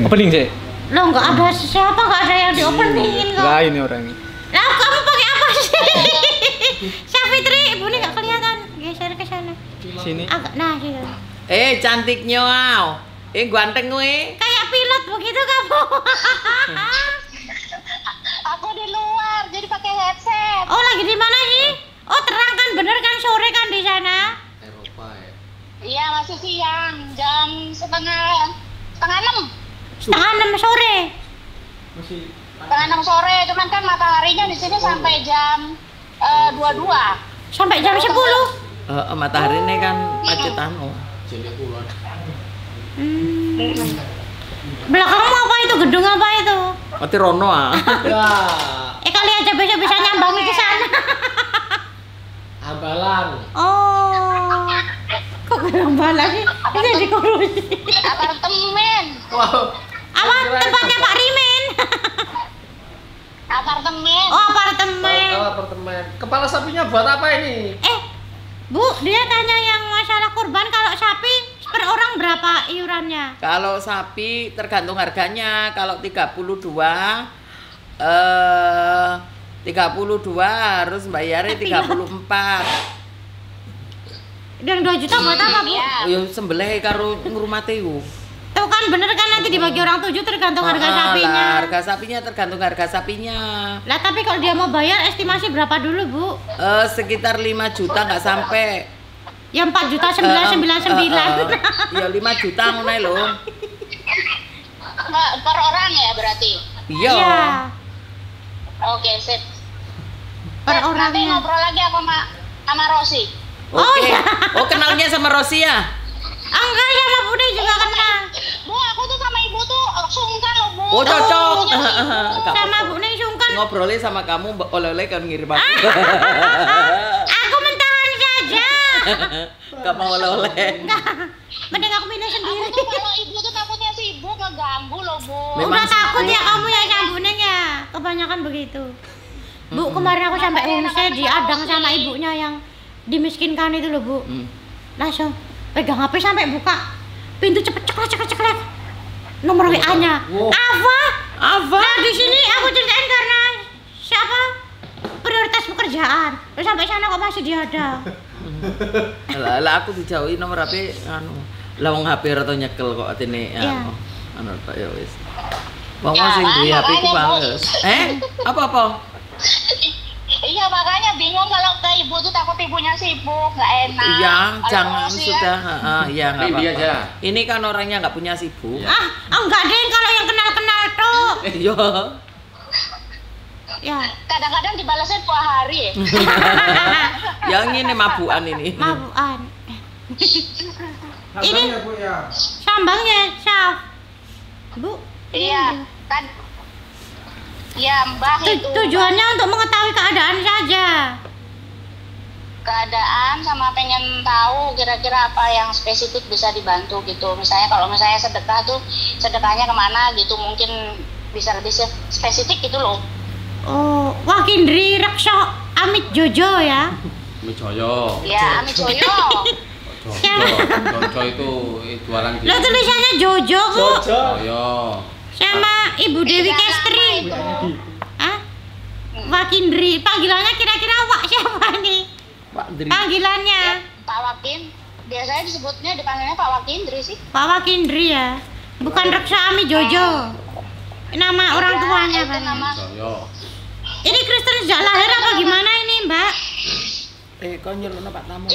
Opening sih. Loh, nggak ada siapa, nggak ada yang diopeningin kok. Lah ini orangnya. Lah, kamu pakai apa sih? Syafitri, ibu ini nggak kelihatan. Geser ke sana. Sini. Agak, nah gitu. Cantiknya wow. Ganteng gue. Kayak pilot begitu kamu. Aku di luar, jadi pakai headset. Oh, lagi di mana sih? Oh, terang kan, bener kan, sore kan di sana? Eropa ya. Iya, masih siang, jam setengah 6. Setengah 6 sore. Setengah 6 sore, cuman kan mataharinya di sini sampai jam 22. Sampai jam 10. Matahari ini kan pacetan. Belakangmu apa itu? Gedung apa itu? Mati Rono ah. Kali aja besok bisa nyambangi ke sana. Ambalan. Oh. Kok Ambalan sih? Ini dikorusi. Apartemen. Wow. Apa tempatnya Pak Rimen? Apartemen. Oh, apartemen. Apartemen. Kepala sapinya buat apa ini? Bu, dia tanya yang masalah kurban, kalau sapi per orang berapa iurannya? Kalau sapi tergantung harganya. Kalau 32 harus bayarnya 34. Dan 2 juta buat apa, Bu? Ya sembelih karo ngurmate yo. Tuh kan bener kan, nanti dibagi orang 7 tergantung harga sapinya. Harga sapinya tergantung harga sapinya. Lah tapi kalau dia mau bayar estimasi berapa dulu, Bu? Sekitar 5 juta nggak sampai. Ya 4.999. Ya 5 juta ngono ae lho. Per orang ya berarti? Iya. Oke, sip. Per Nanti orangnya. ngobrol lagi aku sama Rosi. Oke. iya. Oh, kenalnya sama Rosi ya? Enggak, sama Bude juga kenal. Bu, aku tuh sama ibu tuh sungkan loh, Bu. Oh, cocok. Sama Bu Neng sungkan. Ngobrolnya sama kamu oleh-oleh kan ngirim aku. Aku mentahan saja. Gak mau oleh-oleh. Enggak. Mending aku minum sendiri. Aku tuh kalau ibu tuh takutnya sibuk ngeganggu loh, Bu. Memang Udah takut sibuk. ya kamu ya sama Bu Neng ya. Kebanyakan begitu. Bu, kemarin aku sampai ngungsi diadang sama ibunya yang dimiskinkan itu loh, Bu. Langsung pegang HP sampai buka pintu cepet ceklek. Nomor WA-nya. Apa? Nah, di sini aku ceritain karena siapa? Prioritas pekerjaan. Terus sampai sana kok masih diadang. Lah aku dijauhi nomor HP anu. Lah wong HP rada nyekel kok atine Iya. anu Pak ya wis. Wong Ya, sing duwe HP ku makanya, Bu. bales. Apa-apa? Iya, makanya bingung kalau ke ibu tuh takut ibunya sibuk, nggak enak. Iya, Kalau jangan Rosi sudah. Iya nggak Ini apa-apa. aja. Ini kan orangnya nggak punya sibuk. Enggak deh, kalau yang kenal-kenal tuh. Iya. Ya, Kadang-kadang dibalasnya 2 hari ya. Yang ini mabukan ini. mabuan. Ini ya, Bu ya. Sambangnya, Syaf. Bu. Iya, kan. Ya, Mbah itu. Tujuannya untuk mengetahui keadaan saja. Keadaan sama pengen tahu kira-kira apa yang spesifik bisa dibantu gitu. Misalnya kalau misalnya sedekah tuh sedekahnya kemana gitu, mungkin bisa lebih spesifik gitu loh. Oh, Wakindri Rekso Amit Jojo ya. Mijoyo. Ya, Ami Joyo. Jojo itu jualan di. Lo tulisannya Jojo kok. Jojo. Sama Ibu Dewi Kestri. Hah? Wakindri. Panggilannya kira-kira Wak siapa nih? Pak Dri. Panggilannya Pak Wakin. Biasanya disebutnya dipanggilnya Pak Wakindri sih. Pak Wakindri ya. Bukan Rekso Ami Jojo. Nama orang tuanya itu Pak. nama. Jojo. Ini Kristen sejak lahir apa gimana ini, Mbak? Kau nyelona Pak Tamu.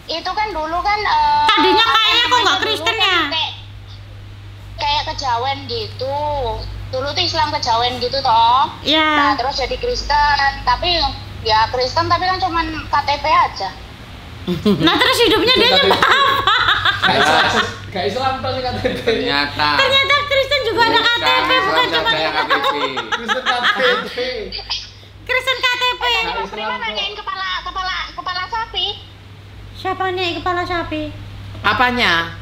Itu kan dulu kan Tadinya kayaknya kok nggak Kristen ya? Kayak kejawen gitu. Dulu tuh Islam kejawen gitu toh. Nah, Ya. terus jadi Kristen, tapi ya Kristen tapi kan cuman KTP aja. Nah, terus hidupnya dia nyembah apa? Gak Islam tuh sih KTP. Ternyata Kristen juga ada KTP, bukan cuma Kristen KTP. Kristen KTP. Mas Prima nanyain kepala sapi. Siapa nih kepala sapi? Apanya?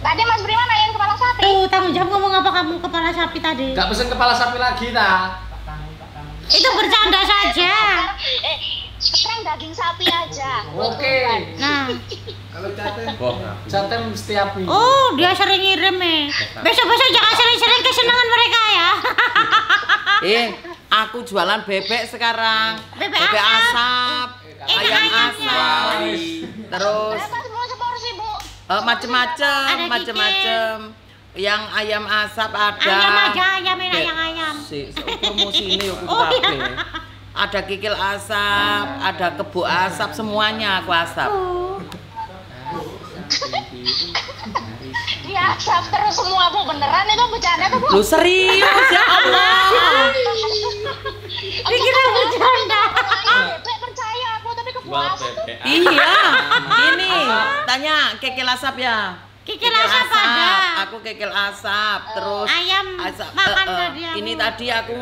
Tadi Mas Prima nanyain kepala sapi. Tuh, tanggung jawab ngomong apa kamu kepala sapi tadi? Gak pesen kepala sapi lagi ta? Itu bercanda saja. sekarang daging sapi aja. Oke. Nah, Kalau caten, Oh, catem setiap minggu. oh dia sering ngirim besok-besok jangan sering-sering kesenangan mereka ya. Aku jualan bebek sekarang. Bebek asap, ayam ayamnya. asap, terus Berapa semua seporsi, Bu? macem-macem, Ada macem-macem. Yang ayam asap ada. Ayam aja, ayam enak yang ayam. Promosi ini aku Oh, iya. kabeh. Ada kikil asap, ada kebo asap, semuanya aku asap. Oh. Dia asap terus semua, Bu. Beneran itu bercanda tuh, Bu? Lu serius ya Allah? Dikira bercanda. Bebek percaya aku, tapi Jual kepuasan. bebek. Iya, ini tanya kikil asap ya. Kikil asap ada. Aku kikil asap, terus Ayam makan tadi aku. ini tadi aku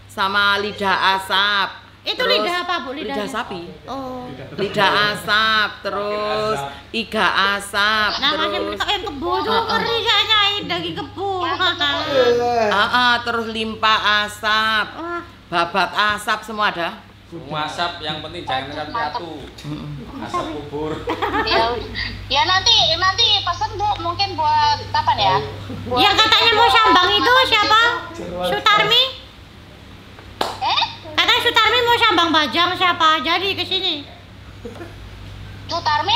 sama lidah asap. Itu terus lidah apa, Bu? Lidah Lidahnya? sapi. Oh. Lidah asap, terus iga asap, Nah, masih terus yang kebo tuh ngeri kayaknya daging kebo. terus limpa asap, Wah, babat asap semua ada. Semua asap yang penting jangan kan piatu. Asap bubur. Ya nanti pesan, Bu, mungkin buat kapan ya? yang katanya mau sambang itu siapa? Sutarmi? Katanya Sutarmi mau sambang Bajang siapa? Jadi ke sini. Sutarmi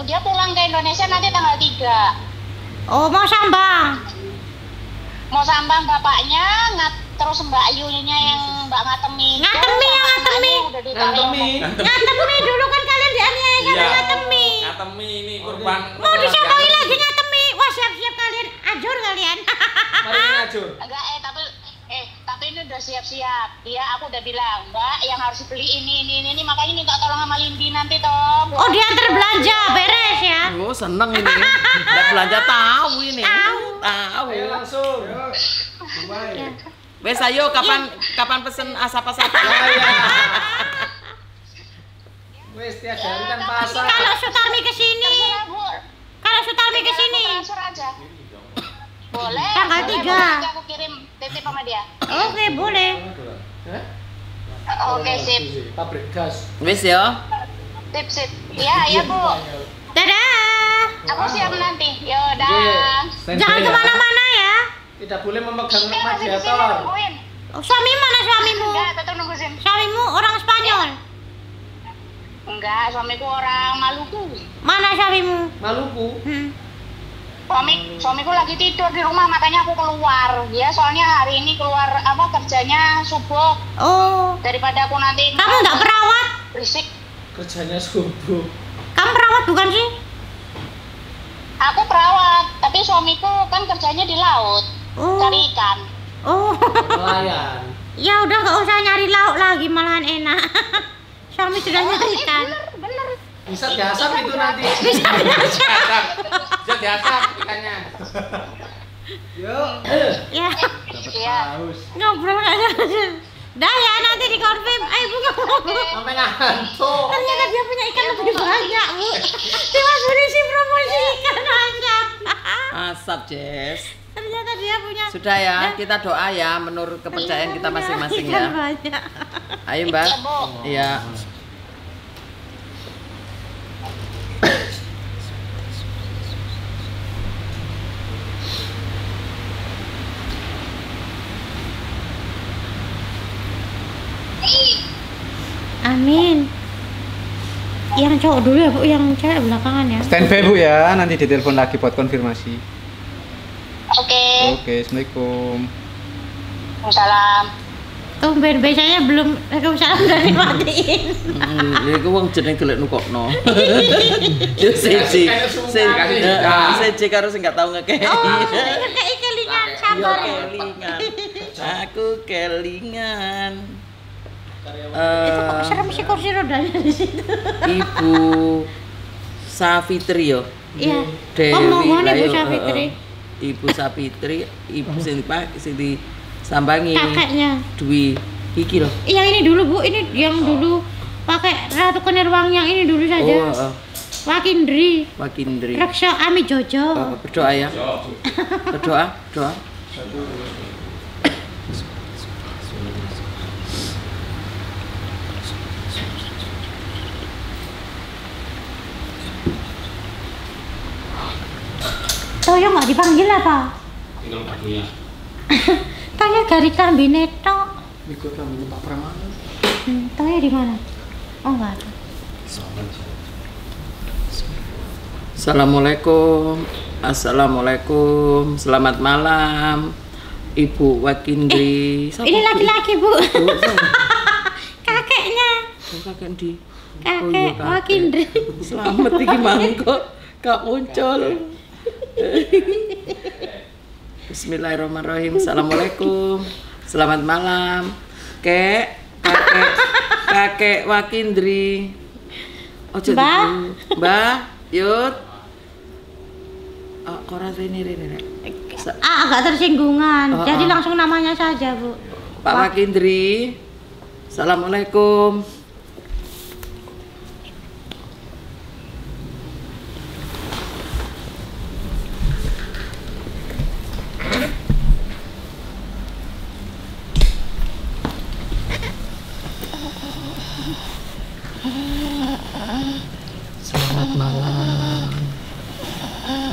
dia pulang ke Indonesia nanti tanggal 3. Oh, mau sambang. Mau sambang bapaknya, terus Mbak Yunya yang Mbak Ngatemi. Ngatemi, yang Ngatemi. Udah ditaruh. Ngatemi dulu kan kalian dianiaya sama Ngatemi. Ngatemi ini kurban. Mau disambangin lagi Ngatemi. Wah, siap-siap kalian ajur kalian. Mari ngajur. Enggak, tapi ini udah siap-siap. Iya, aku udah bilang, Mbak, yang harus beli ini, makanya minta tolong sama Lindi nanti toh. Oh, diantar belanja, beres ya. Oh, seneng ini. Nggak belanja tahu ini. Tahu. Ayo langsung. Ya. Wes ayo kapan pesen asap-asap? Wes tiap hari kan pasar. Kalau Sutarmi ke sini. Terserah, Bu. Kalau Sutarmi ke sini. Transfer aja. Boleh. Tanggal boleh, 3. boleh, nanti aku kirim titip sama dia. Oke, boleh. Oke, sip. Pabrik gas. Wes ya. Sip. Iya, Bu. Dadah. Aku siap nanti. Yaudah. Jangan kemana-mana ya. Tidak boleh memegang Masih di sini radiator. nungguin. Oh, suami mana suamimu? Enggak, tetap nunggu sini. Suamimu orang Spanyol. Enggak, suamiku orang Maluku. Mana suamimu? Maluku. Suamiku lagi tidur di rumah, makanya aku keluar. Dia soalnya hari ini keluar kerjanya subuh. Oh, Daripada aku nanti kamu nggak perawat? berisik. Kerjanya subuh. Kamu perawat bukan sih? Aku perawat, tapi suamiku kan kerjanya di laut, Oh. cari ikan. Oh. Nelayan. Ya udah nggak usah nyari lauk lagi, malahan enak. Suami sudah nyari ikan. Bener. Bisa diasap itu nanti. Bisa diasap. Bisa diasap ikannya. yuk. Ya, Iya. ngobrol nggak jelas. Dah ya, nanti dikonfirm. Ayo Bu, ngomong. Sampai ngantuk. Ternyata dia punya ikan lebih banyak, Bu. Tiwas berisi promosi ikan asap. Asap, Jess. Ternyata dia punya. Sudah ya, kita doa ya menurut kepercayaan kita masing-masing ikan ya. banyak. Ayo, Mbak. Iya, Bu. Iya. Amin. Yang cowok dulu ya Bu, yang cewek belakangan ya. Standby Bu ya, nanti ditelepon lagi buat konfirmasi. Oke. Oke, assalamualaikum. Salam. Tumben biasanya belum Waalaikumsalam udah dimatiin. Ya ku wong jeneng golek nukokno. Yo seji. Seji karo sing gak tau ngekei. Oh, kayak kelingan sabar ya. Kelingan. Aku kelingan. Itu kok serem sih kursi rodanya di situ. Ibu Safitri yo. Iya. Dewi. Omongan lah Ibu yo, Safitri. Ibu Safitri, Ibu sing disambangi Kakeknya. Dwi iki loh. Yang ini dulu Bu, ini yang dulu pakai Ratu Kenerwang yang ini dulu saja. Wakindri. Wakindri. Reksa Ami Jojo. Berdoa ya. Berdoa, doa. Toyo nggak dipanggil apa? Tinggal kadunya. Toyo dari Klambine tok. Ikut kami Pak Pramana. Toyo di mana? Oh enggak ada. Assalamualaikum. Assalamualaikum. Selamat malam. Ibu Wakindri. Ini laki-laki, Bu. Kakeknya. Kakek di. Kakek Wakindri. Selamat iki mangko Kak muncul. Bismillahirrahmanirrahim. Assalamualaikum. Selamat malam. Kakek Wakindri. Ojo Mbah, Yud. Kok ini. Agak tersinggungan. Jadi langsung namanya saja, Bu. Pak Wakindri. Assalamualaikum. Selamat malam,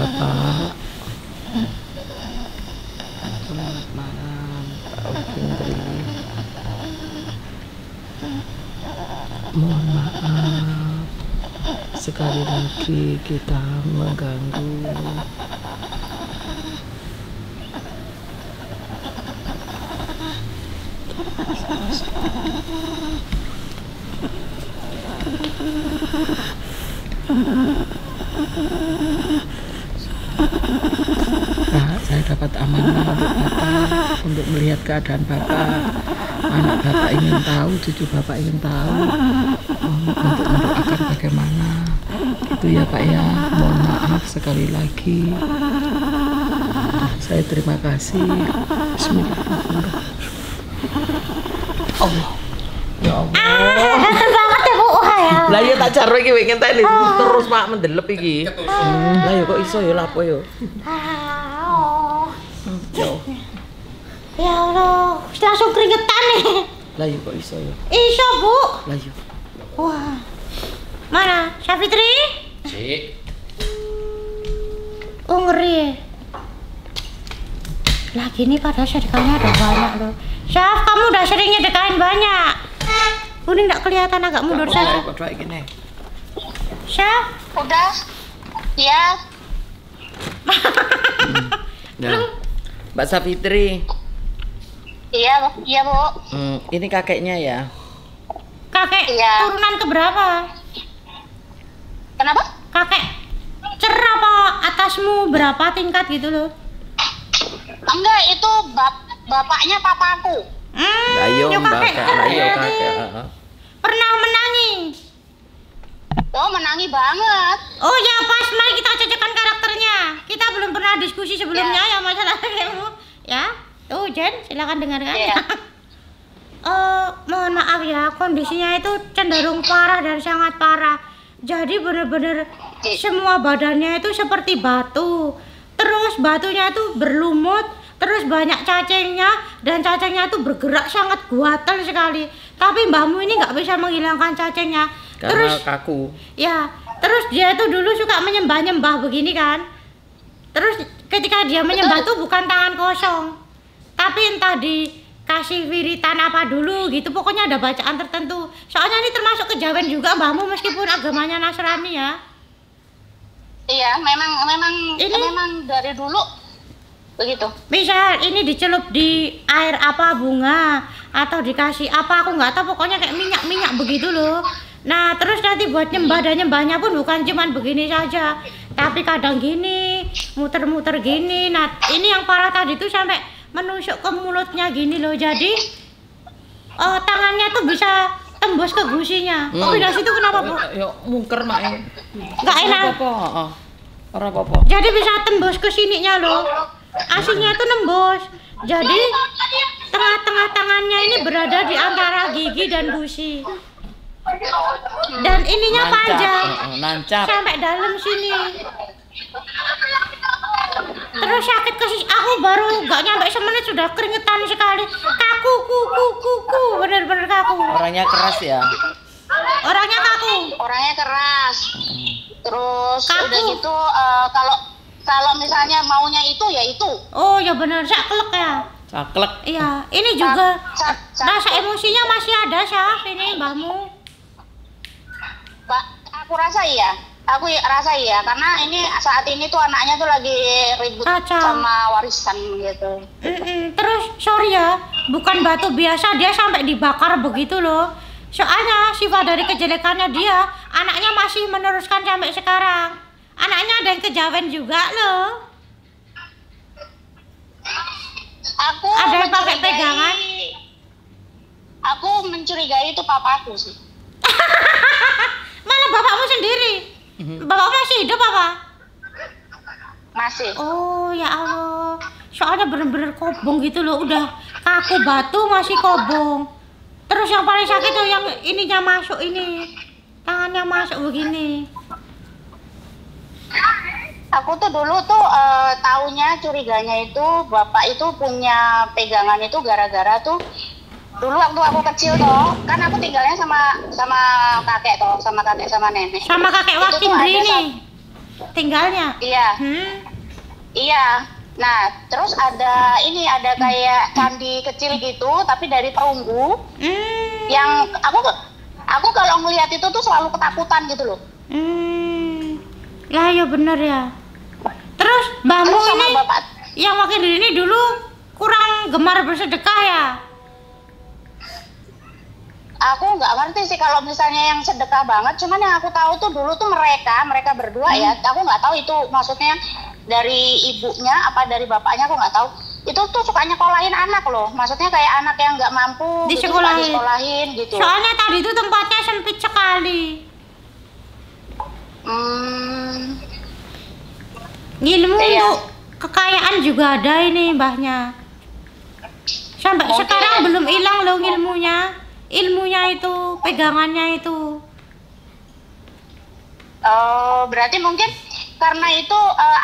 Bapak. Selamat malam, Pak Wakindri. Mohon maaf, sekali lagi kita mengganggu. Pak, saya dapat amanah untuk Bapak, untuk melihat keadaan Bapak. Anak Bapak ingin tahu, cucu Bapak ingin tahu, untuk mendoakan bagaimana. Itu ya Pak ya, mohon maaf sekali lagi. Saya terima kasih. Bismillahirrahmanirrahim. Allah. Ya Allah. Betul banget ya, Bu. Ya. Lah ya tak jaro iki wek ngenteni terus Mak mendelep iki. Lah ya kok iso ya lapo ya. Ya Allah, langsung keringetan nih. Lah ya kok iso ya. Iso, Bu. Lah ya. Wah. Mana? Syafitri? Cik. Oh, ngeri. Lagi nih pada sedekahnya ada banyak loh. Syaf, kamu udah sering nyedekahin banyak. Ini nggak kelihatan agak mundur saja. Kok doa iki nih. Syaf, Udah. Ya. Nah. Mbak Safitri. Iya, Bu. Ini kakeknya ya. kakek Iya. turunan keberapa? Kenapa? Kakek cer apa atasmu berapa tingkat gitu loh? Enggak, itu bapaknya papaku. Ayo yo Mbak, kakek. ayo kakek. Pernah menangi? Oh, menangi banget. Oh ya pas, mari kita cocokkan karakternya. Kita belum pernah diskusi sebelumnya ya masalah kakekmu. Ya, tuh Jen, silakan dengarkan. Iya. Mohon maaf ya, kondisinya itu cenderung parah dan sangat parah. Jadi bener-bener semua badannya itu seperti batu. Terus batunya itu berlumut, terus banyak cacingnya, dan cacingnya itu bergerak sangat guatel sekali. Tapi mbahmu ini nggak bisa menghilangkan cacingnya. Karena Terus kaku. ya, terus dia itu dulu suka menyembah-nyembah begini kan. Terus ketika dia menyembah tuh bukan tangan kosong, tapi entah dikasih wiritan apa dulu gitu. Pokoknya ada bacaan tertentu. Soalnya ini termasuk kejawen juga mbahmu meskipun agamanya Nasrani ya. Iya, memang Ini- dari dulu begitu. Misal ini dicelup di air apa bunga atau dikasih apa aku nggak tahu, pokoknya kayak minyak begitu loh. Nah terus nanti buat nyembah, dan nyembahnya pun bukan cuman begini saja, tapi kadang gini muter-muter gini. Nah ini yang parah tadi tuh sampai menusuk ke mulutnya gini loh. Jadi tangannya tuh bisa tembus ke gusinya. Oh dari situ kenapa Bu? Yo mungker mak. Nggak enak. Apa-apa. Ora apa-apa. Jadi bisa tembus ke sininya loh. Aslinya itu nembus. Jadi tengah-tengah tangannya ini berada di antara gigi dan gusi. Dan ininya panjang. Nancap. Sampai dalam sini. Terus sakit ke sisi. Aku baru gak nyampe semenit sudah keringetan sekali. Kaku, kuku. Bener-bener kaku. Orangnya keras ya. Orangnya kaku. Orangnya keras. Terus Kaku. udah gitu kalau misalnya maunya itu ya itu. Oh ya benar, saklek ya. Saklek. Iya, ini juga rasa Satu. emosinya masih ada, Syaf, ini mbahmu. Pak, aku rasa iya. Aku rasa iya, karena ini saat ini tuh anaknya tuh lagi ribut Kacau. sama warisan gitu. Terus sorry ya, bukan batu biasa, dia sampai dibakar begitu loh. Soalnya sifat dari kejelekannya dia, anaknya masih meneruskan sampai sekarang. Anaknya ada yang kejawen juga loh. Aku Ada yang pakai mencurigai- pegangan? Aku mencurigai itu papaku sih. Mana bapakmu sendiri? Bapakmu masih hidup apa? Masih. Oh ya Allah, soalnya bener-bener kobong gitu loh, udah kaku batu masih kobong. Terus yang paling sakit tuh yang ininya masuk ini, tangannya masuk begini. Aku tuh dulu tuh taunya curiganya itu bapak itu punya pegangan itu gara-gara tuh dulu waktu aku kecil toh, kan aku tinggalnya sama kakek toh, sama kakek sama nenek. Sama kakek Itu tuh Wakindri ada nih tinggalnya. Iya, iya. Nah, terus ada kayak candi kecil gitu, tapi dari perunggu. Yang aku kalau ngelihat itu tuh selalu ketakutan gitu loh. Lah ya bener ya. Terus mbahmu Terus sama ini bapak, yang Wakindri ini dulu kurang gemar bersedekah ya? aku nggak ngerti sih kalau misalnya yang sedekah banget. Cuman yang aku tahu tuh dulu tuh mereka berdua ya. Aku nggak tahu itu maksudnya dari ibunya apa dari bapaknya, aku nggak tahu. Itu tuh suka nyekolahin anak loh. Maksudnya kayak anak yang nggak mampu gitu, suka disekolahin gitu. Soalnya tadi itu tempatnya sempit sekali. Ilmu Iya. untuk kekayaan juga ada ini mbahnya. Sampai Mungkin. sekarang belum hilang loh ilmunya. Ilmunya itu, pegangannya itu. Berarti mungkin karena itu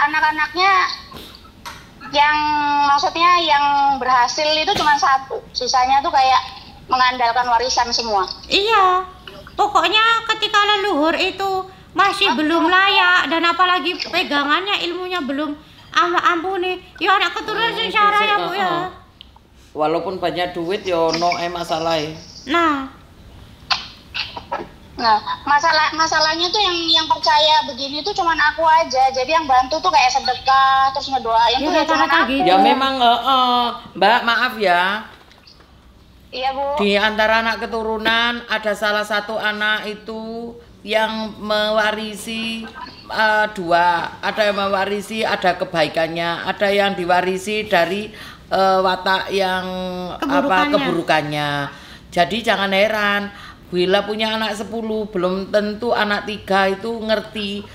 anak-anaknya yang maksudnya yang berhasil itu cuma satu, sisanya tuh kayak mengandalkan warisan semua. Iya, pokoknya ketika leluhur itu masih belum layak dan apalagi pegangannya ilmunya belum ampuni. Ya anak keturunan sing syara ya Bu ya. Walaupun banyak duit yo no masalah. Nah, masalahnya tuh yang percaya begini tuh cuman aku aja. Jadi yang bantu tuh kayak sedekah terus ngedoain tuh ya cuman aku. gitu. Ya memang Mbak, maaf ya. Iya Bu. Di antara anak keturunan ada salah satu anak itu yang mewarisi dua, ada yang mewarisi ada kebaikannya, ada yang diwarisi dari watak yang keburukannya. Jadi jangan heran bila punya anak 10 belum tentu anak 3 itu ngerti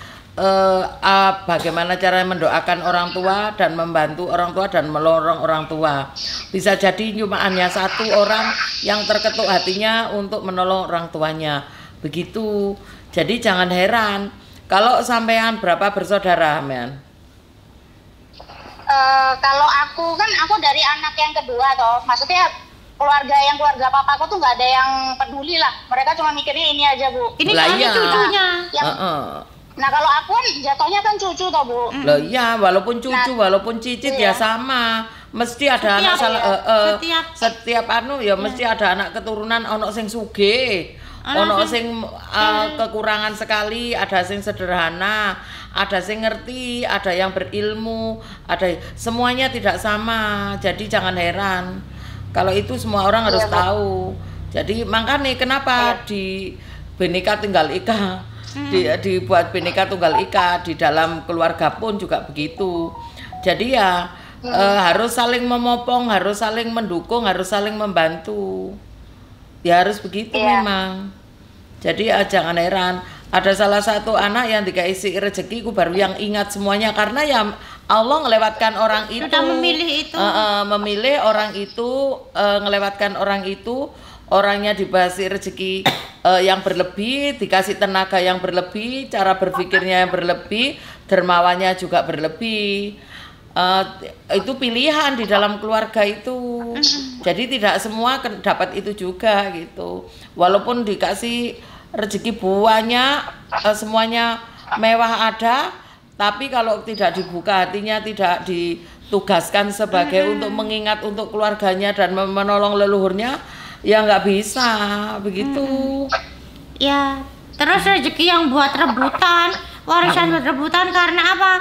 bagaimana cara mendoakan orang tua dan membantu orang tua dan melorong orang tua. Bisa jadi cuma hanya satu orang yang terketuk hatinya untuk menolong orang tuanya. Begitu. Jadi jangan heran kalau sampean berapa bersaudara, men? Kalau aku dari anak yang kedua toh, maksudnya keluarga papaku tuh nggak ada yang peduli lah. Mereka cuma mikirnya ini aja Bu. ini Lah soalnya iya. cucunya. Nah kalau aku kan jatuhnya kan cucu toh Bu. Loh iya, walaupun cucu, Nah, walaupun cicit ya iya. sama. Mesti ada anak salah setiap anu ya mesti ada anak keturunan ono sing sugih. Ono sing kekurangan sekali, ada sing sederhana, ada sing ngerti, ada yang berilmu, ada semuanya tidak sama. Jadi jangan heran. Kalau itu semua orang harus tahu. Jadi makanya kenapa di Bhinneka Tunggal Ika dibuat Bhinneka Tunggal Ika di dalam keluarga pun juga begitu. Jadi ya harus saling memopong, harus saling mendukung, harus saling membantu. Ya harus begitu memang. Jadi ya jangan heran. Ada salah satu anak yang dikasih rezeki, ku baru yang ingat semuanya karena ya Allah ngelewatkan orang itu. Sudah memilih itu. Memilih orang itu, ngelewatkan orang itu, orangnya dikasih rezeki yang berlebih, dikasih tenaga yang berlebih, cara berpikirnya yang berlebih, dermawannya juga berlebih. Itu pilihan di dalam keluarga itu. Jadi tidak semua dapat itu juga gitu. Walaupun dikasih rezeki banyak, semuanya mewah ada, Tapi kalau tidak dibuka hatinya, tidak ditugaskan sebagai untuk mengingat untuk keluarganya dan menolong leluhurnya, ya nggak bisa begitu. Ya, terus rezeki yang buat rebutan, warisan buat rebutan karena apa?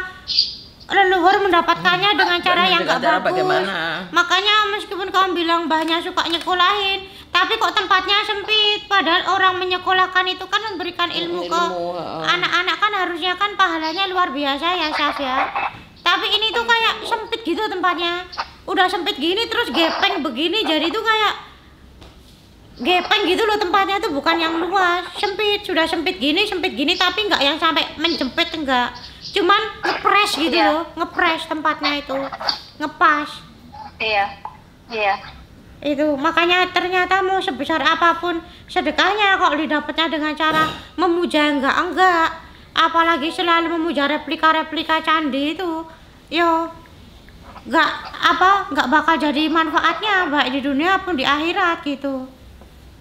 Leluhur mendapatkannya dengan cara yang nggak bagus. Bagaimana? Makanya meskipun kamu bilang mbahnya suka nyekolahin, tapi kok tempatnya sempit. Padahal orang menyekolahkan itu kan memberikan ilmu ke anak-anak, kan harusnya kan pahalanya luar biasa ya Syaf ya. Tapi ini tuh kayak sempit gitu tempatnya. Udah sempit gini terus gepeng begini, jadi tuh kayak gepeng gitu loh tempatnya tuh, bukan yang luas, sempit. Sudah sempit gini tapi nggak yang sampai menjepit, enggak. Cuman ngepres gitu loh, ngepres tempatnya itu, ngepas. Iya. Itu makanya ternyata mau sebesar apapun sedekahnya kok didapatnya dengan cara memuja enggak, apalagi selalu memuja replika candi itu, yo nggak bakal jadi manfaatnya baik di dunia pun di akhirat gitu.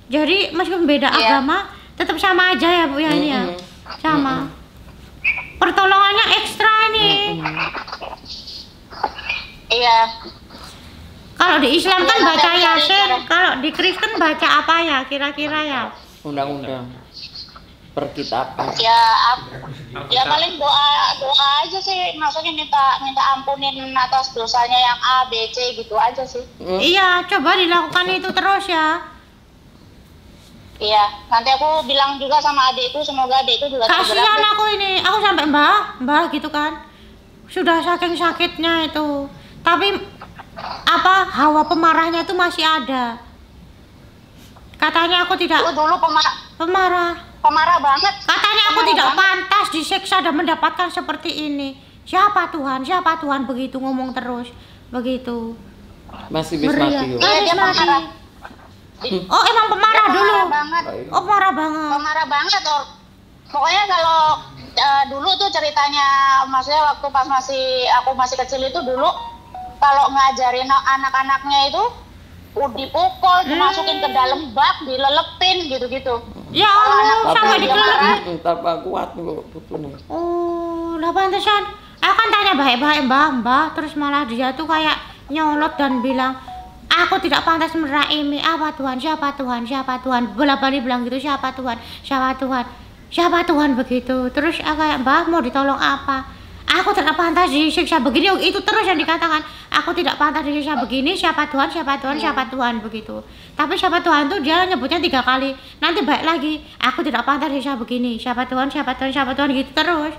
Jadi meskipun beda agama tetap sama aja ya Bu ya ini ya, sama. Pertolongannya ekstra nih. Iya. Kalau di Islam kan baca Yasin, kalau di Kristen baca apa ya kira-kira ya? Undang-undang perkitaban. Ya paling doa aja sih, maksudnya minta ampunin atas dosanya yang A, B, C gitu aja sih. Iya, coba dilakukan itu terus ya. Iya, nanti aku bilang juga sama adikku, semoga adikku juga Kasihan aku ini, aku sampai mbah gitu kan. Sudah saking sakitnya itu. Tapi apa hawa pemarahnya itu masih ada. Katanya aku tidak dulu pemarah banget. Katanya aku tidak pantas disiksa dan mendapatkan seperti ini. Siapa Tuhan begitu ngomong terus begitu. Masih bisa mati. Iya, dia pemarah. Oh, emang pemarah dulu. Banget. Oh, pemarah banget. Pokoknya kalau dulu tuh ceritanya, maksudnya waktu pas aku masih kecil itu dulu, kalau ngajarin anak-anaknya itu dipukul, dimasukin ke dalam bak, dilelepin gitu-gitu. Ya Allah, sampai dilelepin. Tambah kuat kok putune. Oh, lah pantesan. Aku kan tanya baik-baik Mbah, terus malah dia tuh kayak nyolot dan bilang, aku tidak pantas meraimi. Apa Tuhan? Siapa Tuhan? Bola-balik bilang gitu, siapa Tuhan begitu. Terus aku kayak, Mbah mau ditolong apa? Aku tidak pantas disiksa begini. Itu terus yang dikatakan, aku tidak pantas disiksa begini. Siapa Tuhan begitu. Tapi siapa Tuhan tuh dia nyebutnya 3 kali. Nanti baik lagi, aku tidak pantas disiksa begini. Siapa Tuhan gitu terus.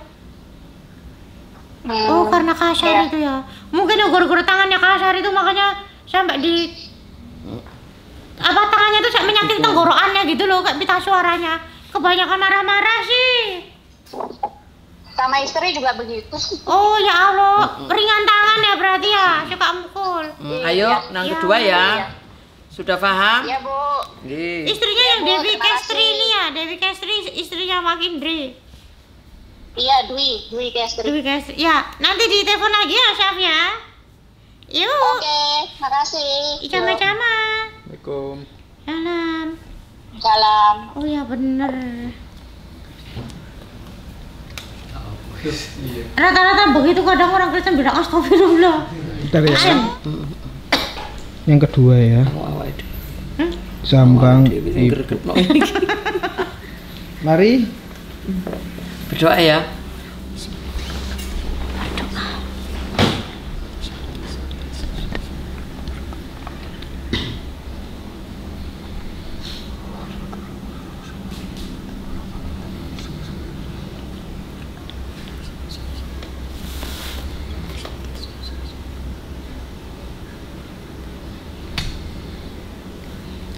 Oh, karena kasar itu ya. Mungkin guru-guru tangannya kasar itu makanya sampai di tangannya tuh sampai menyakiti tenggorokannya gitu loh, kayak pita suaranya. Kebanyakan marah-marah sih. Sama istri juga begitu. Oh ya Allah, ringan tangan ya berarti ya, suka mukul. Ayo, yang kedua ya. Sudah paham? Iya, Bu. Istrinya yang Dewi Kestri ini ya, Dewi Kestri istrinya Mas Indri. Iya, Dwi Kestri. Ya, nanti ditelepon lagi ya, Syaf ya. Yuk. Oke, makasih. Sama-sama. Assalamualaikum. Salam. Oh ya bener. Rata-rata begitu kadang orang Kristen bilang astagfirullah. Bentar ya. Yang kedua ya. Sambang ibu. Mari berdoa ya.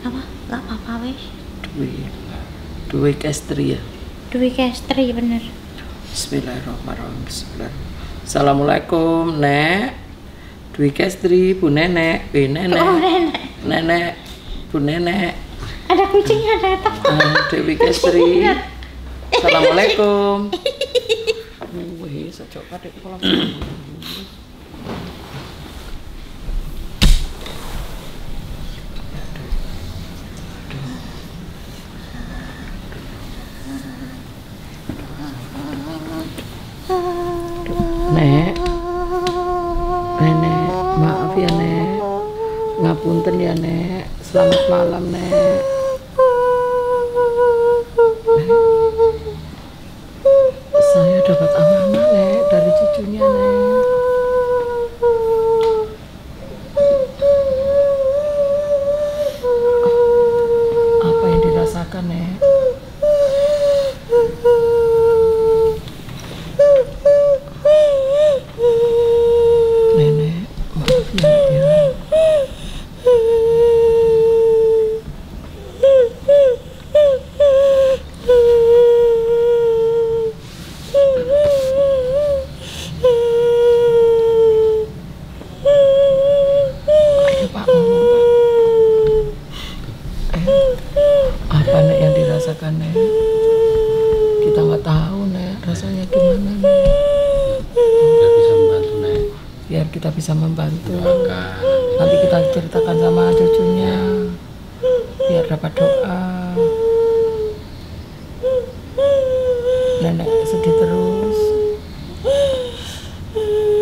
Apa? Gak apa-apa wes. Dwi Kestri ya. Dwi Kestri bener. Bismillahirrahmanirrahim. Assalamualaikum Nek. Dwi Kestri, Bu Nenek, Nenek. Oh nenek. Nenek, Bu Nenek. Ada kucingnya datang. Dewi Kestri. Assalamualaikum. Wih, sejak kadek kolam. Punten ya Nek, selamat malam Nek. Saya dapat amanah Nek dari cucunya Nek. Apa yang dirasakan Nek? Nenek, maaf ya. Ayo Pak, ngomong Pak. Apa Nek yang dirasakan Nek? Kita nggak tahu Nek, rasanya gimana Nek? Biar bisa membantu Nek. Biar kita bisa membantu. Doakan. Nanti kita ceritakan sama cucunya, biar dapat doa. Nenek sedih terus,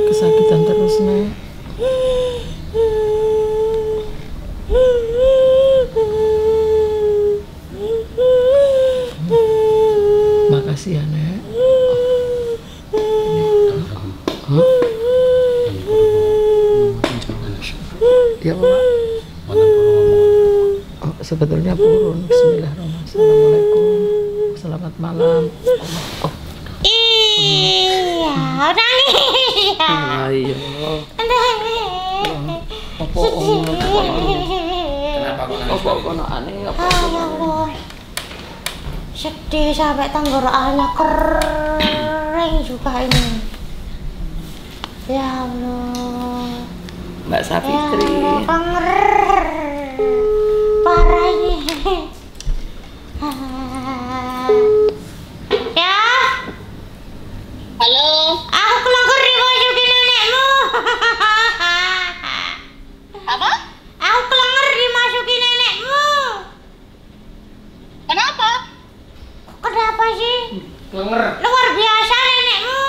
kesakitan terus Nek. Makasih ya Nek. Hah? Ya Pak. Wonten kula ngomong. Oh, sebetulnya purun. Bismillahirrahmanirrahim. Assalamualaikum. Selamat malam. Oh, Iya, nangis. ayo. Nangis. Apa ono? Kenapa kok nangis? Apa ono aneh? Apa Ah, ya Allah. Sedih sampai tenggorokannya kering juga ini. Ya Allah. Mbak Safitri? Ya Allah, parah ini. Ya, Halo. aku kelongkar dimasukin nenekmu. Apa? Aku kelongkar dimasukin nenekmu. Kenapa? Kenapa sih? Lenger. Luar biasa nenekmu.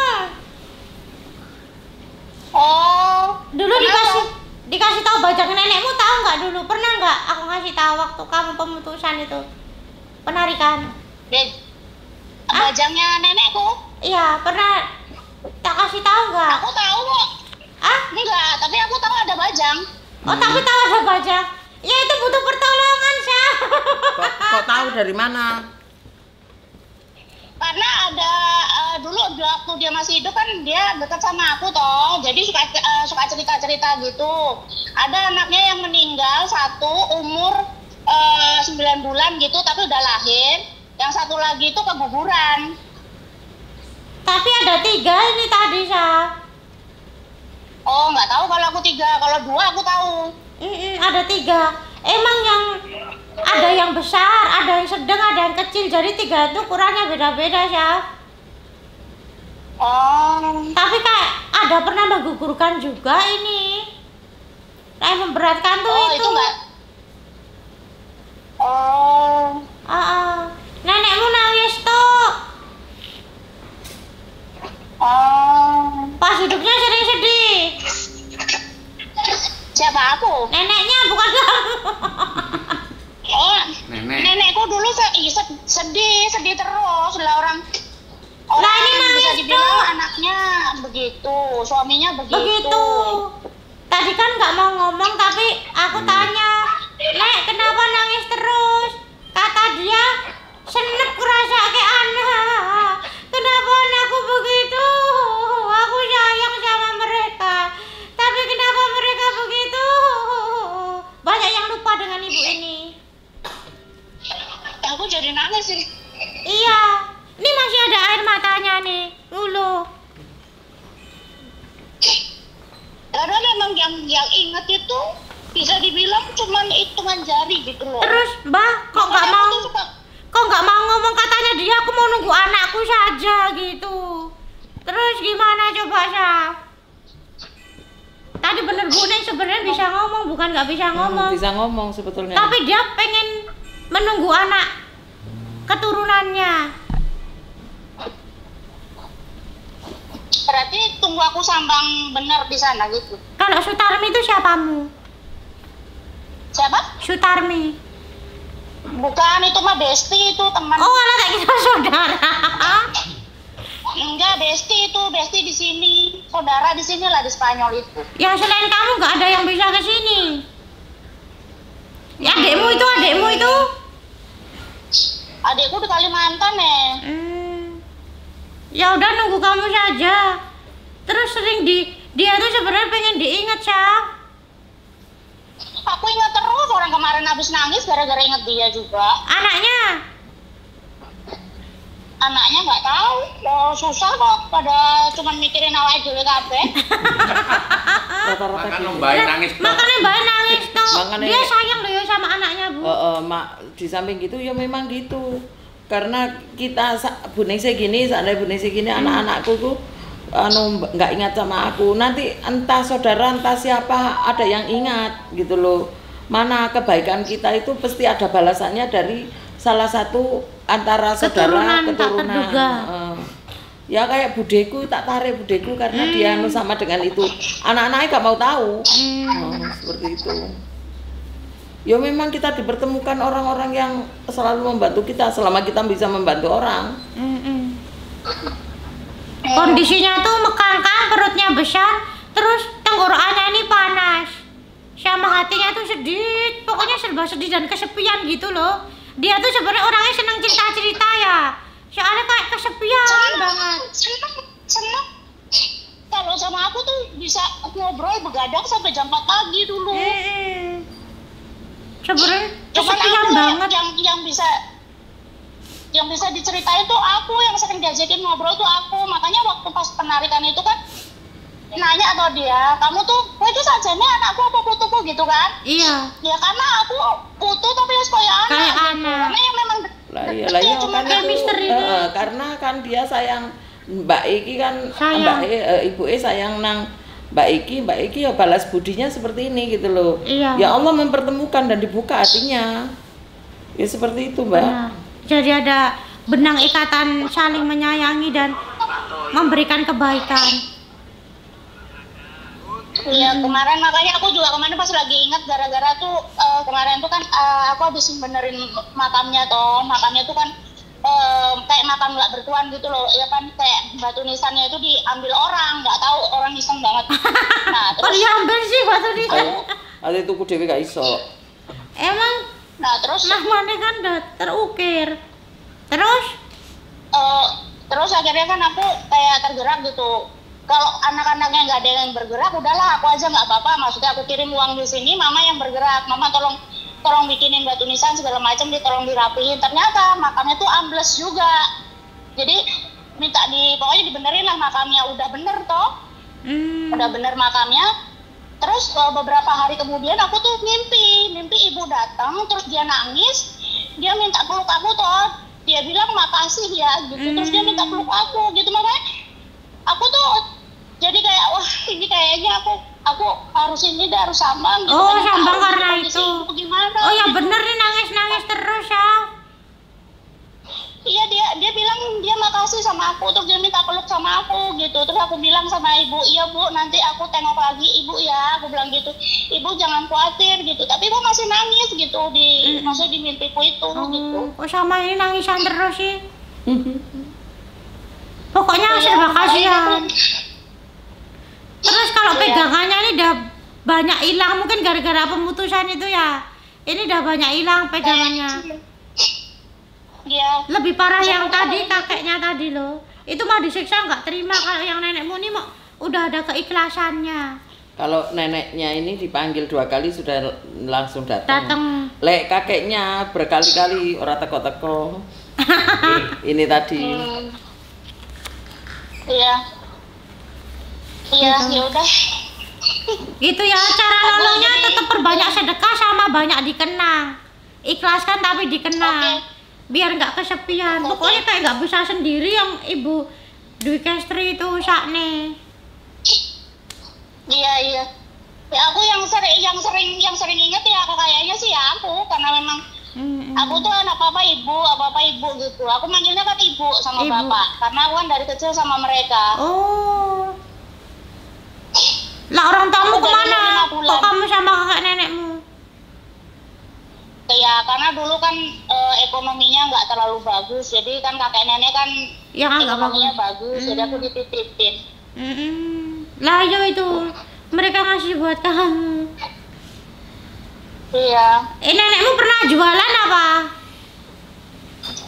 Oh. Dulu kenapa? dikasih tahu bajak nenekmu, tahu nggak dulu? Pernah nggak aku ngasih tahu waktu kamu pemutusan itu penarikan? Bajangnya nenekku? Iya, pernah tak kasih tahu nggak? Aku tahu kok. Ah? Enggak, tapi aku tahu ada bajang. Oh, tapi tahu ada bajak. Ya itu butuh pertolongan, Syah. Kok tahu dari mana? Karena ada dulu waktu dia masih hidup kan dia dekat sama aku toh, jadi suka cerita gitu. Ada anaknya yang meninggal, satu umur 9 bulan gitu tapi udah lahir, yang satu lagi itu keguguran. Tapi ada 3 ini tadi, Syah. Oh, nggak tahu kalau aku 3, kalau 2 aku tahu. Ada 3. Emang yang ada yang besar, ada yang sedang, ada yang kecil. Jadi 3 itu ukurannya beda-beda, Syah. Oh, Tapi kayak ada pernah menggugurkan juga ini. Kayak memberatkan tuh oh itu. itu nggak. Oh, Nenekmu nangis tuh. oh. Pas hidupnya sering sedih. Siapa aku? Neneknya bukan kamu. Oh, Nenek. nenekku dulu sedih terus lah orang. Lah, ini Orang bisa nangis dibilang tuh. anaknya begitu, suaminya begitu. Begitu. Tadi kan nggak mau ngomong tapi aku tanya, Nek kenapa nangis terus? Kata dia, senep kerasa kayak anak. Kenapa anakku begitu? Aku sayang sama mereka. Tapi kenapa mereka begitu? Banyak yang lupa dengan ibu ini. Aku jadi nangis sih. Iya, ini masih ada air matanya nih. Dulu. Karena memang yang inget itu bisa dibilang cuman hitungan jari gitu loh. Terus, Mbak, kok nggak Makanya mau? aku tuh suka, Kok nggak mau ngomong, katanya dia aku mau nunggu anakku saja gitu. Terus gimana coba, Syah? Tadi bener Bu Neng sebenarnya bisa ngomong, bukan nggak bisa ngomong. Bisa ngomong sebetulnya. Tapi dia pengen menunggu anak keturunannya. berarti tunggu aku sambang bener di sana gitu. Kalau Sutarmi itu siapamu? Sutarmi. Bukan, itu mah Besti, itu teman. Oh, alah tak kira saudara. Enggak, Besti itu, Besti di sini. Saudara di sini lah, di Spanyol itu. Yang selain kamu nggak ada yang bisa ke sini. Ya, adekmu itu. Adekku di Kalimantan Ya udah nunggu kamu saja. Terus sering dia tuh sebenarnya pengen diingat, Syah. Aku ingat terus, orang kemarin habis nangis gara-gara ingat dia juga. Anaknya nggak tahu, susah kok, pada cuman mikirin awake dhewe kabeh. Rata-rata Makan gitu. Mbak nangis. Makanya Mbak nangis tuh. Makanya- Dia sayang loh ya sama anaknya, Bu. Di samping gitu ya memang gitu. Karena kita Bu Ningsih gini, seandainya Bu Ningsih gini, anak-anakku tuh nggak ingat sama aku. Nanti entah saudara entah siapa ada yang ingat gitu loh. Mana kebaikan kita itu pasti ada balasannya dari salah satu antara saudara Keturunan tak terduga. Ya kayak budeku, tak tarik budeku karena dia sama dengan itu. Anak-anaknya gak mau tahu. Seperti itu. Ya memang kita dipertemukan orang-orang yang selalu membantu kita selama kita bisa membantu orang. Kondisinya tuh mekangkang, perutnya besar, terus tenggorokannya ini panas. Sama hatinya tuh sedih, pokoknya serba sedih dan kesepian gitu loh. Dia tuh sebenarnya orangnya seneng cerita-cerita ya. Soalnya kayak kesepian banget. Seneng. Kalau sama aku tuh bisa ngobrol begadang sampai jam 4 pagi dulu. Sebenarnya Cuman kesepian aku banget. yang bisa diceritain tuh aku, yang sering diajakin ngobrol tuh aku. Makanya waktu pas penarikan itu kan nanya atau dia, kamu tuh, kok itu sajane anakku apa putuku gitu kan? Iya. Ya karena aku putu tapi harus kayak anak. Kayak gitu. anak. Karena yang memang Lah iya cuma kan kayak itu, misteri ini. karena kan dia sayang Mbak Iki kan, Sayang. Ibu sayang nang Mbak Iki ya balas budinya seperti ini gitu loh. Iya. Ya Allah mempertemukan dan dibuka hatinya. Ya seperti itu, Mbak. Benar. Jadi ada benang ikatan saling menyayangi dan memberikan kebaikan. Iya, kemarin makanya aku juga kemarin pas lagi ingat gara-gara tuh kemarin tuh kan aku habis benerin makamnya tuh kan kayak makam nggak bertuan gitu loh, ya kan, kayak batu nisannya itu diambil orang, nggak tahu, orang iseng banget. Nah Kok terus diambil sih batu nisan? Ada itu ku dewe gak iso. Emang terus namanya kan udah terukir. terus akhirnya kan aku kayak tergerak gitu. Kalau anak-anaknya nggak ada yang bergerak, udahlah aku aja nggak apa-apa. Maksudnya aku kirim uang di sini, mama yang bergerak. Mama tolong bikinin batu nisan segala macam, tolong dirapihin. Ternyata makamnya tuh ambles juga. Jadi minta pokoknya dibenerin lah makamnya. Udah bener toh, udah bener makamnya. Terus beberapa hari kemudian aku tuh mimpi ibu datang, terus dia nangis, dia minta peluk aku toh. Dia bilang makasih ya gitu. Terus dia minta peluk aku gitu, makanya aku tuh jadi kayak wah ini kayaknya aku harus harus sambang gitu. Oh, Pengen sambang tahu karena kondisi itu. ibu gimana. Oh ya gitu. bener nih, nangis terus ya. Iya, dia bilang dia makasih sama aku, terus dia minta peluk sama aku gitu. Terus aku bilang sama ibu, iya Bu, nanti aku tengok lagi ibu ya. Aku bilang gitu, ibu jangan khawatir gitu. Tapi ibu masih nangis gitu maksudnya di mimpiku itu gitu. Kok sama ini nangisan terus sih? Pokoknya serba Iya, kasihan. Terus kalau Iya. pegangannya ini udah banyak hilang, mungkin gara-gara pemutusan itu ya. Ini udah banyak hilang pegangannya. Iya. Lebih parah yang tadi, kakeknya tadi loh. Itu mah disiksa nggak terima. Kalau yang nenekmu ini mau udah ada keikhlasannya. Kalau neneknya ini dipanggil 2 kali sudah langsung datang. Lek kakeknya berkali-kali orang teko-teko. Ini tadi. Iya. Iya, ya udah. Gitu ya, cara nolongnya tetap perbanyak sedekah sama banyak dikenang. Ikhlaskan tapi dikenang. Biar nggak kesepian. Pokoknya kayak nggak bisa sendiri yang Ibu Dwi Kestri itu sakne. Iya. Ya aku yang sering inget ya kayaknya sih ya aku, karena memang aku tuh apa-apa ibu gitu. Aku manggilnya kan ibu sama Ibu. bapak, karena aku kan dari kecil sama mereka. Oh. Lah orang tamu Aku dari kemana? 5 bulan. Kok kamu sama kakak nenekmu? dulu kan ekonominya nggak terlalu bagus, jadi kan kakek nenek kan Yang agak ekonominya bagus, jadi aku dititipin. Lah iya itu mereka ngasih buat kamu. Iya, Nenekmu pernah jualan apa?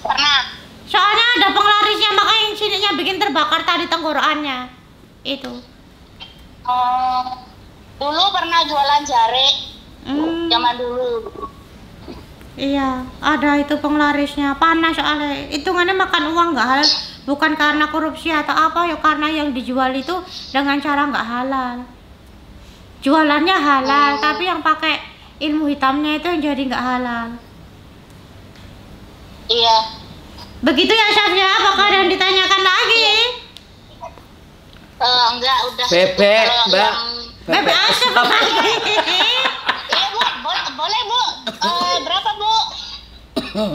pernah. Soalnya ada penglarisnya, makanya sininya bikin terbakar tadi tenggorokannya. Itu. Dulu pernah jualan jare, zaman dulu. Iya, ada itu penglarisnya, panas soalnya. Hitungannya makan uang nggak halal, bukan karena korupsi atau apa ya, karena yang dijual itu dengan cara nggak halal. Jualannya halal, tapi yang pakai ilmu hitamnya itu yang jadi nggak halal. Iya. Begitu ya Syafia, apakah ada yang ditanyakan lagi? Enggak, udah. Bebek, Kalau Mbak. yang- Bebek asap lagi. Iya Bu, boleh Bu. Berapa Bu?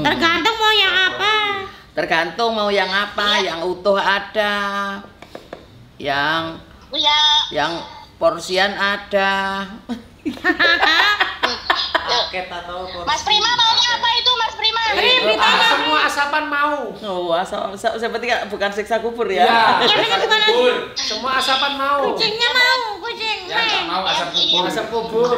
Tergantung mau yang apa. Tergantung mau yang apa, yang utuh ada, yang Ya, porsian ada. Paket atau Mas Prima maunya apa itu Mas Prima? Semua asapan mau. Oh, seperti bukan siksa kubur ya. Yang ini bukan lagi. Semua asapan mau. Kucingnya mau, kucing. yang nggak mau asap kubur. Asap kubur.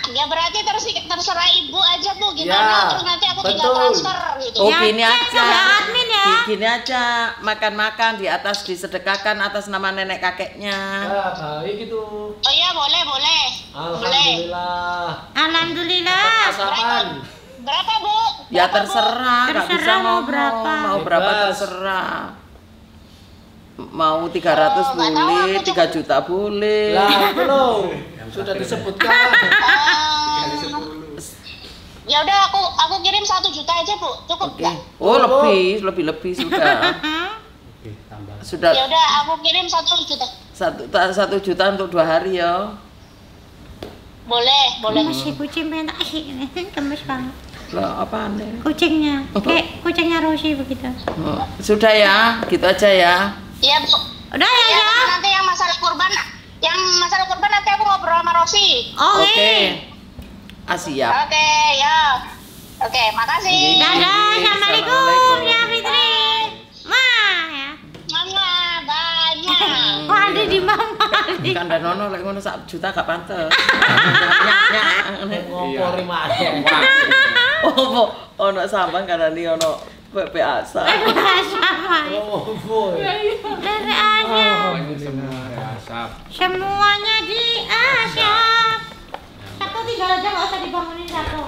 Ya berarti terserah Ibu aja Bu gimana, Ya, terus nanti aku tinggal betul. transfer gitu. Oh, Ya, gini cek aja. sama admin ya. Gini aja, makan-makan di atas disedekahkan atas nama nenek kakeknya. Ya, baik itu. Oh iya boleh. Boleh. Alhamdulillah. Alhamdulillah. Asapan. Berapa Bu? Ya Berapa, Bu? terserah, nggak Terserah bisa mau ngomong. berapa. Mau berapa Bebas. terserah. Mau 300 nggak tahu, boleh, aku 3 juta boleh. Lah itu loh. Sudah disebutkan. Ya udah aku kirim 1 juta aja Bu, cukup Oke. nggak? Oh, lebih sudah. Oke, tambah. Sudah Ya udah aku kirim 1 juta. 1 juta untuk 2 hari ya. Boleh. Masih kucing pengen tak gemes banget. Lah apa aneh? Kucingnya, kayak kucingnya Rosi begitu. Oh, sudah ya, gitu aja ya. Iya Bu. Udah ya Ya, ya. nanti yang masalah kurban nanti aku ngobrol sama Rosi. Oke. Siap. Oke, ya. Oke, makasih. Dadah, assalamualaikum ya Fitri. Mah ya. Mama, banyak. Kok ada di mama nih? Kan dan nono lek ngono 1 juta gak pantes. Ngompori mana? Oh, ono sampean karena ono PPASA. Sama. Oh boy. Dari asap. Semua asap. Semuanya di asap. Satu tinggal aja nggak usah dibangunin satu.